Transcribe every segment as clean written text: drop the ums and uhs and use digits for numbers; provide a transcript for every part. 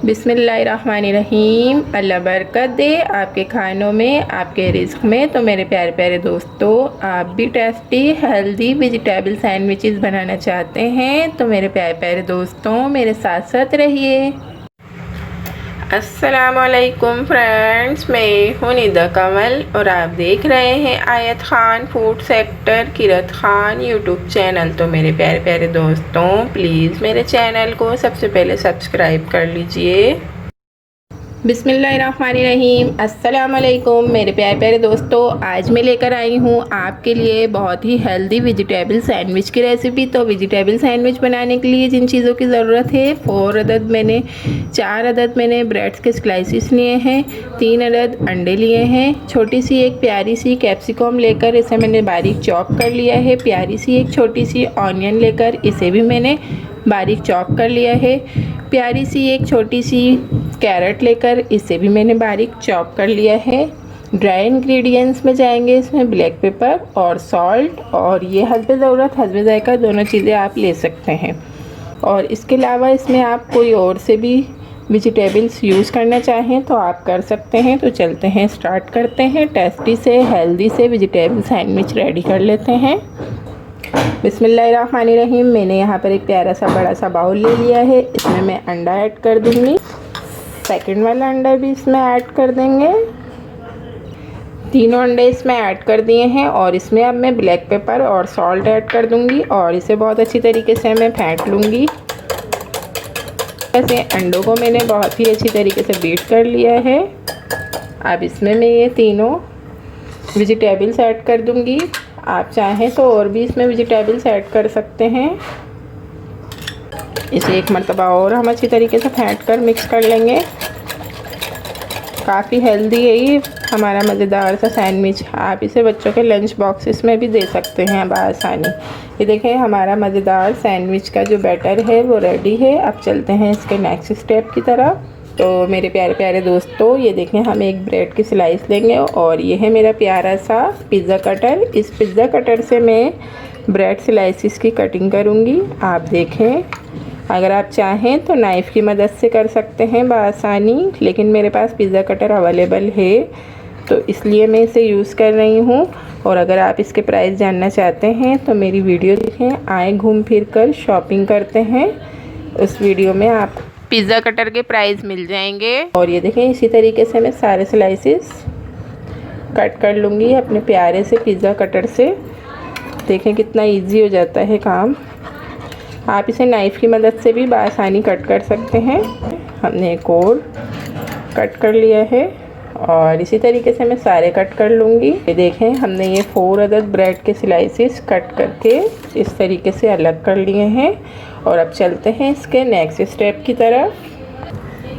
बिस्मिल्लाहिर्रहमानिर्रहीम। अल्लाह बरकत दे आपके खानों में, आपके रिज़्क़ में। तो मेरे प्यारे प्यारे दोस्तों, आप भी टेस्टी हेल्दी वेजिटेबल सैंडविचेस बनाना चाहते हैं तो मेरे प्यारे प्यारे दोस्तों मेरे साथ साथ रहिए। अस्सलामुअलैकुम फ्रेंड्स, मैं हूं निदा कमल और आप देख रहे हैं आयत ख़ान फूड सेक्टर किरत ख़ान यूट्यूब चैनल। तो मेरे प्यारे प्यारे दोस्तों, प्लीज़ मेरे चैनल को सबसे पहले सब्सक्राइब कर लीजिए। बिस्मिल्लाहिर्रहमानिर्रहीम। अस्सलाम वालेकुम मेरे प्यारे प्यारे दोस्तों, आज मैं लेकर आई हूँ आपके लिए बहुत ही हेल्दी वेजिटेबल सैंडविच की रेसिपी। तो वेजिटेबल सैंडविच बनाने के लिए जिन चीज़ों की ज़रूरत है, 4 अदद मैंने ब्रेड्स के स्लाइसिस लिए हैं, 3 अदद अंडे लिए हैं, छोटी सी एक प्यारी सी कैप्सिकम लेकर इसे मैंने बारीक चॉप कर लिया है, प्यारी सी एक छोटी सी ऑनियन लेकर इसे भी मैंने बारीक चॉप कर लिया है, प्यारी सी एक छोटी सी कैरेट लेकर इसे भी मैंने बारीक चॉप कर लिया है। ड्राई इंग्रेडिएंट्स में जाएंगे इसमें ब्लैक पेपर और सॉल्ट, और ये हस्बे ज़रूरत हस्बे जायका दोनों चीज़ें आप ले सकते हैं। और इसके अलावा इसमें आप कोई और से भी वेजिटेबल्स यूज़ करना चाहें तो आप कर सकते हैं। तो चलते हैं, स्टार्ट करते हैं। टेस्टी से हेल्दी से वेजिटेबल सैंडविच रेडी कर लेते हैं। बिस्मिल्लाहिर्रहमानिर्रहीम। मैंने यहाँ पर एक प्यारा सा बड़ा सा बाउल ले लिया है, इसमें मैं अंडा ऐड कर दूँगी। सेकंड वाला अंडा भी इसमें ऐड कर देंगे। तीनों अंडे इसमें ऐड कर दिए हैं और इसमें अब मैं ब्लैक पेपर और सॉल्ट ऐड कर दूँगी और इसे बहुत अच्छी तरीके से मैं फेंट लूँगी। ऐसे अंडों को मैंने बहुत ही अच्छी तरीके से बीट कर लिया है। अब इसमें मैं ये तीनों वेजिटेबल्स ऐड कर दूँगी। आप चाहें तो और भी इसमें वेजिटेबल्स ऐड कर सकते हैं। इसे एक मरतबा और हम अच्छी तरीके से फेंट कर मिक्स कर लेंगे। काफ़ी हेल्दी है ये हमारा मज़ेदार सा सैंडविच। आप इसे बच्चों के लंच बॉक्सेस में भी दे सकते हैं बआसानी। ये देखें, हमारा मज़ेदार सैंडविच का जो बैटर है वो रेडी है। अब चलते हैं इसके नेक्स्ट स्टेप की तरफ। तो मेरे प्यारे प्यारे दोस्तों, ये देखें, हम एक ब्रेड की स्लाइस लेंगे और ये है मेरा प्यारा सा पिज़्ज़ा कटर। इस पिज़्ज़ा कटर से मैं ब्रेड स्लाइसिस की कटिंग करूँगी। आप देखें, अगर आप चाहें तो नाइफ़ की मदद से कर सकते हैं बआसानी, लेकिन मेरे पास पिज़्ज़ा कटर अवेलेबल है तो इसलिए मैं इसे यूज़ कर रही हूँ। और अगर आप इसके प्राइस जानना चाहते हैं तो मेरी वीडियो देखें, आए घूम फिर कर शॉपिंग करते हैं। उस वीडियो में आप पिज़्ज़ा कटर के प्राइस मिल जाएंगे। और ये देखें, इसी तरीके से मैं सारे स्लाइसेस कट कर लूँगी अपने प्यारे से पिज़्ज़ा कटर से। देखें कितना इजी हो जाता है काम। आप इसे नाइफ़ की मदद से भी बआसानी कट कर सकते हैं। हमने एक और कट कर लिया है और इसी तरीके से मैं सारे कट कर लूँगी। ये देखें, हमने ये 4 अदद ब्रेड के स्लाइसेस कट करके इस तरीके से अलग कर लिए हैं। और अब चलते हैं इसके नेक्स्ट स्टेप की तरफ।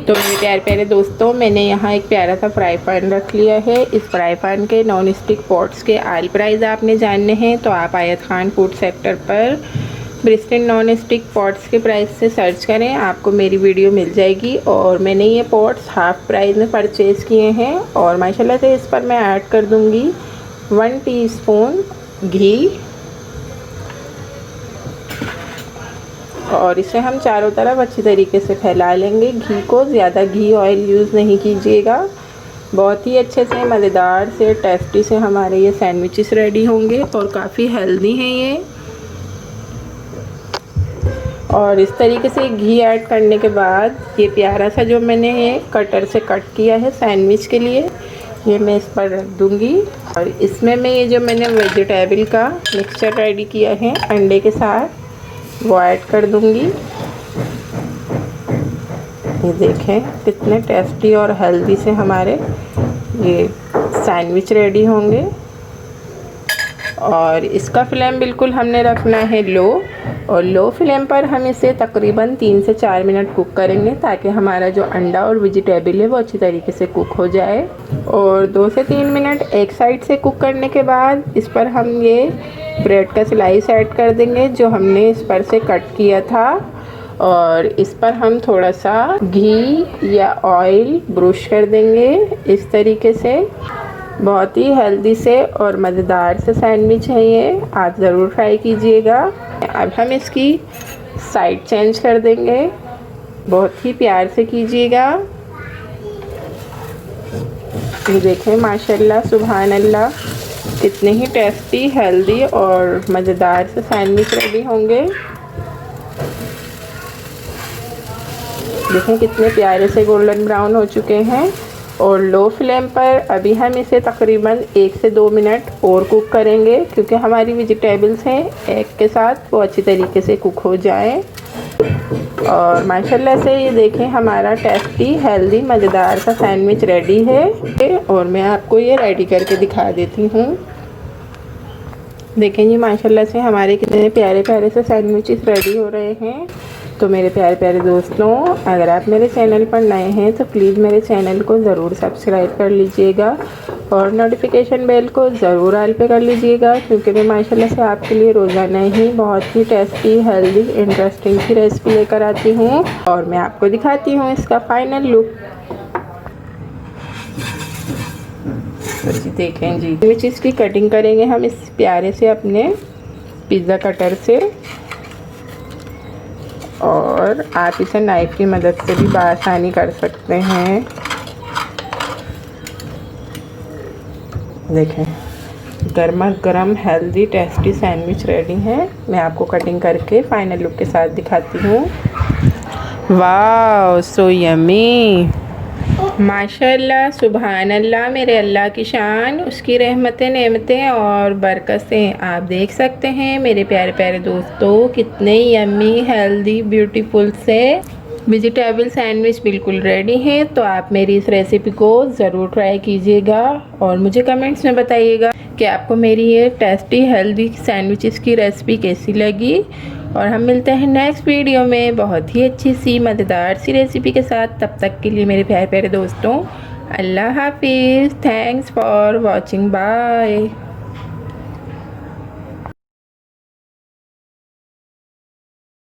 तो मेरे प्यारे प्यारे दोस्तों, मैंने यहाँ एक प्यारा सा फ्राई पैन रख लिया है। इस फ्राई पैन के नॉन स्टिक पॉट्स के ऑयल प्राइस आपने जानने हैं तो आप आयत ख़ान फूड सेक्टर पर ब्रिस्टन नॉन स्टिक पॉट्स के प्राइस से सर्च करें, आपको मेरी वीडियो मिल जाएगी। और मैंने ये पॉट्स हाफ़ प्राइस में परचेज़ किए हैं और माशाल्लाह से इस पर मैं ऐड कर दूँगी 1 टीस्पून घी। और इसे हम चारों तरफ अच्छी तरीके से फैला लेंगे। घी को ज़्यादा घी ऑयल यूज़ नहीं कीजिएगा। बहुत ही अच्छे से मज़ेदार से टेस्टी से हमारे ये सैंडविचेस रेडी होंगे और काफ़ी हेल्दी हैं ये। और इस तरीके से घी ऐड करने के बाद ये प्यारा सा जो मैंने ये कटर से कट किया है सैंडविच के लिए, ये मैं इस पर रख दूँगी। और इसमें मैं ये जो मैंने वेजिटेबल का मिक्सचर रेडी किया है अंडे के साथ, वो ऐड कर दूँगी। ये देखें कितने टेस्टी और हेल्दी से हमारे ये सैंडविच रेडी होंगे। और इसका फ्लेम बिल्कुल हमने रखना है लो, और लो फ्लेम पर हम इसे तकरीबन 3 से 4 मिनट कुक करेंगे ताकि हमारा जो अंडा और वेजिटेबल है वो अच्छी तरीके से कुक हो जाए। और 2 से 3 मिनट एक साइड से कुक करने के बाद इस पर हम ये ब्रेड का स्लाइस ऐड कर देंगे जो हमने इस पर से कट किया था। और इस पर हम थोड़ा सा घी या ऑयल ब्रश कर देंगे इस तरीके से। बहुत ही हेल्दी से और मज़ेदार से सैंडविच है ये, आप ज़रूर ट्राई कीजिएगा। अब हम इसकी साइड चेंज कर देंगे। बहुत ही प्यार से कीजिएगा। ये देखें माशाल्लाह सुभान अल्लाह, कितने ही टेस्टी, हेल्दी और मज़ेदार से सैंडविच रेडी होंगे। देखें कितने प्यारे से गोल्डन ब्राउन हो चुके हैं। और लो फ्लेम पर अभी हम इसे तकरीबन 1 से 2 मिनट और कुक करेंगे, क्योंकि हमारी वेजिटेबल्स हैं एग के साथ वो अच्छी तरीके से कुक हो जाएं। और माशाल्लाह से ये देखें हमारा टेस्टी, हेल्दी, मज़ेदार सा सैंडविच रेडी है। और मैं आपको ये रेडी करके दिखा देती हूँ। देखें जी माशाल्लाह से हमारे कितने प्यारे प्यारे से सैंडविचेस रेडी हो रहे हैं। तो मेरे प्यारे प्यारे दोस्तों, अगर आप मेरे चैनल पर नए हैं तो प्लीज़ मेरे चैनल को ज़रूर सब्सक्राइब कर लीजिएगा और नोटिफिकेशन बेल को ज़रूर ऑल पे कर लीजिएगा, क्योंकि मैं माशाल्लाह से आपके लिए रोज़ाना ही बहुत ही टेस्टी, हेल्दी, इंटरेस्टिंग सी रेसिपी लेकर आती हूँ। और मैं आपको दिखाती हूँ इसका फाइनल लुक। तो जी देखें जी, ये चीज़ की कटिंग करेंगे हम इस प्यारे से अपने पिज़्ज़ा कटर से, और आप इसे नाइफ़ की मदद से भी बआसानी कर सकते हैं। देखें गर्मा गर्म हेल्दी टेस्टी सैंडविच रेडी है। मैं आपको कटिंग करके फाइनल लुक के साथ दिखाती हूँ। वाओ सो यमी, माशाल्लाह सुभान अल्लाह, मेरे अल्लाह की शान, उसकी रहमतें, नेमतें और बरकतें। आप देख सकते हैं मेरे प्यारे प्यारे दोस्तों, कितने यम्मी, हेल्दी, ब्यूटीफुल से वेजिटेबल सैंडविच बिल्कुल रेडी हैं। तो आप मेरी इस रेसिपी को ज़रूर ट्राई कीजिएगा और मुझे कमेंट्स में बताइएगा कि आपको मेरी ये टेस्टी, हेल्दी सैंडविचेस की रेसिपी कैसी लगी। और हम मिलते हैं नेक्स्ट वीडियो में बहुत ही अच्छी सी मज़ेदार सी रेसिपी के साथ। तब तक के लिए मेरे प्यारे प्यारे दोस्तों, अल्लाह हाफिज़। Thanks for watching, bye.